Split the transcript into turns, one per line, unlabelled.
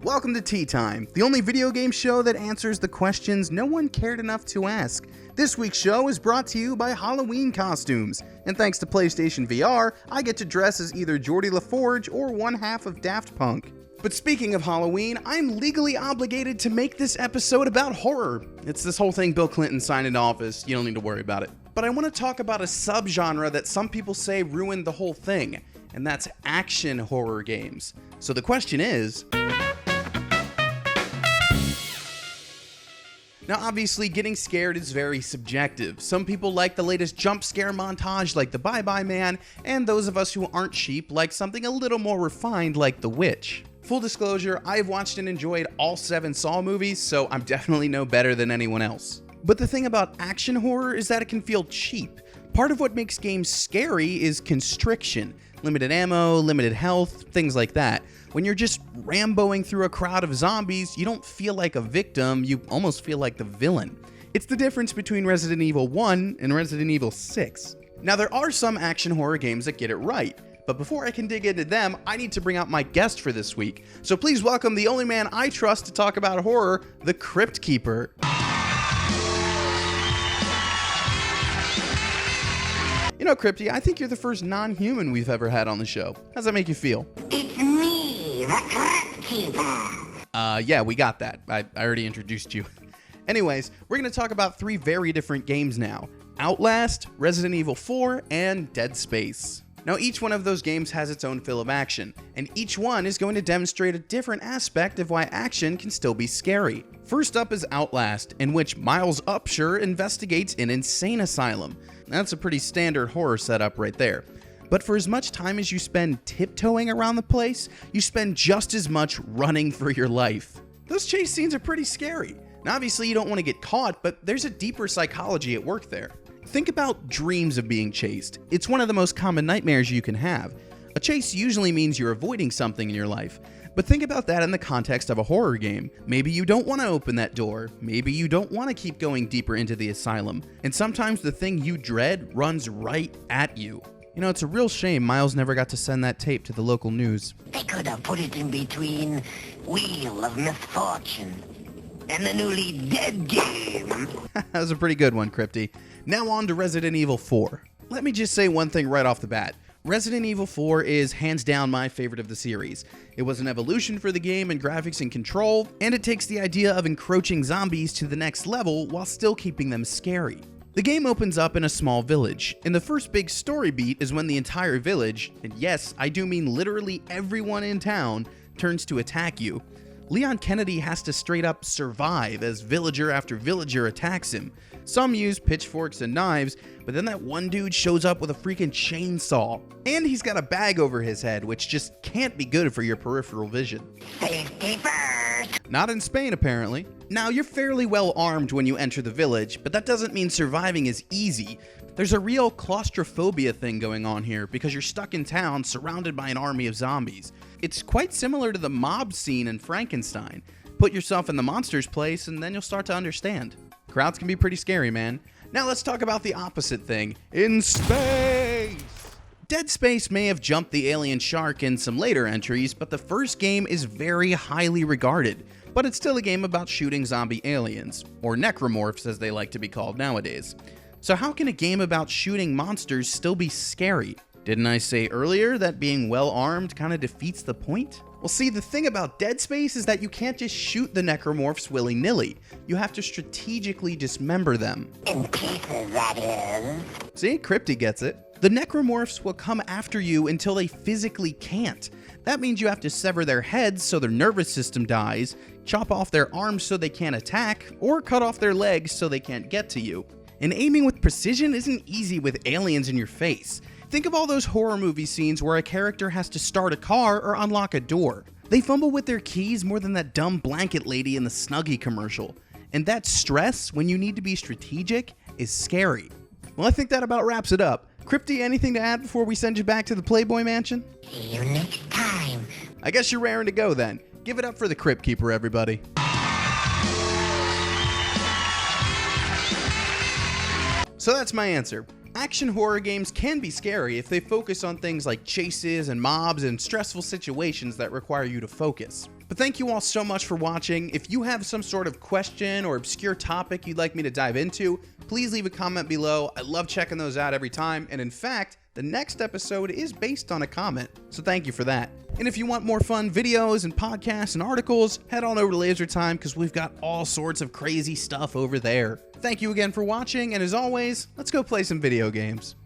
Welcome to Tea Time, the only video game show that answers the questions no one cared enough to ask. This week's show is brought to you by Halloween costumes, and thanks to PlayStation VR, I get to dress as either Geordi LaForge or one half of Daft Punk. But speaking of Halloween, I'm legally obligated to make this episode about horror. It's this whole thing Bill Clinton signed into office, you don't need to worry about it. But I want to talk about a subgenre that some people say ruined the whole thing, and that's action horror games. So the question is... Now obviously getting scared is very subjective. Some people like the latest jump scare montage like the Bye Bye Man, and those of us who aren't cheap like something a little more refined like The Witch. Full disclosure, I've watched and enjoyed all 7 Saw movies, so I'm definitely no better than anyone else. But the thing about action horror is that it can feel cheap. Part of what makes games scary is constriction. Limited ammo, limited health, things like that. When you're just ramboing through a crowd of zombies, you don't feel like a victim, you almost feel like the villain. It's the difference between Resident Evil 1 and Resident Evil 6. Now there are some action horror games that get it right, but before I can dig into them, I need to bring out my guest for this week. So please welcome the only man I trust to talk about horror, the Crypt Keeper. You know, Crypty, I think you're the first non-human we've ever had on the show. How's that make you feel?
It's me, the Crypt Keeper.
Yeah, we got that. I already introduced you. Anyways, we're going to talk about 3 very different games now. Outlast, Resident Evil 4, and Dead Space. Now, each one of those games has its own fill of action, and each one is going to demonstrate a different aspect of why action can still be scary. First up is Outlast, in which Miles Upshur investigates an insane asylum. That's a pretty standard horror setup right there. But for as much time as you spend tiptoeing around the place, you spend just as much running for your life. Those chase scenes are pretty scary. Now, obviously you don't want to get caught, but there's a deeper psychology at work there. Think about dreams of being chased. It's one of the most common nightmares you can have. A chase usually means you're avoiding something in your life. But think about that in the context of a horror game. Maybe you don't want to open that door. Maybe you don't want to keep going deeper into the asylum. And sometimes the thing you dread runs right at you. You know, it's a real shame Miles never got to send that tape to the local news.
They could have put it in between Wheel of Misfortune and the newly dead game.
That was a pretty good one, Crypty. Now on to Resident Evil 4. Let me just say one thing right off the bat. Resident Evil 4 is hands down my favorite of the series. It was an evolution for the game in graphics and control, and it takes the idea of encroaching zombies to the next level while still keeping them scary. The game opens up in a small village, and the first big story beat is when the entire village, and yes, I do mean literally everyone in town, turns to attack you. Leon Kennedy has to straight up survive as villager after villager attacks him. Some use pitchforks and knives, but then that one dude shows up with a freaking chainsaw. And he's got a bag over his head, which just can't be good for your peripheral vision.
Safety first.
Not in Spain, apparently. Now, you're fairly well armed when you enter the village, but that doesn't mean surviving is easy. There's a real claustrophobia thing going on here because you're stuck in town surrounded by an army of zombies. It's quite similar to the mob scene in Frankenstein. Put yourself in the monster's place and then you'll start to understand. Crowds can be pretty scary, man. Now let's talk about the opposite thing. In space! Dead Space may have jumped the alien shark in some later entries, but the first game is very highly regarded. But it's still a game about shooting zombie aliens, or necromorphs as they like to be called nowadays. So how can a game about shooting monsters still be scary? Didn't I say earlier that being well armed kind of defeats the point? Well, see, the thing about Dead Space is that you can't just shoot the necromorphs willy-nilly. You have to strategically dismember them.
In pieces, that is.
See, Crypty gets it. The necromorphs will come after you until they physically can't. That means you have to sever their heads so their nervous system dies, chop off their arms so they can't attack, or cut off their legs so they can't get to you. And aiming with precision isn't easy with aliens in your face. Think of all those horror movie scenes where a character has to start a car or unlock a door. They fumble with their keys more than that dumb blanket lady in the Snuggie commercial. And that stress, when you need to be strategic, is scary. Well, I think that about wraps it up. Crypty, anything to add before we send you back to the Playboy Mansion?
See you next time.
I guess you're raring to go then. Give it up for the Crypt Keeper, everybody. So that's my answer. Action horror games can be scary if they focus on things like chases and mobs and stressful situations that require you to focus. But thank you all so much for watching. If you have some sort of question or obscure topic you'd like me to dive into, please leave a comment below. I love checking those out every time, and in fact, the next episode is based on a comment, so thank you for that. And if you want more fun videos and podcasts and articles, head on over to LaserTime because we've got all sorts of crazy stuff over there. Thank you again for watching, and as always, let's go play some video games.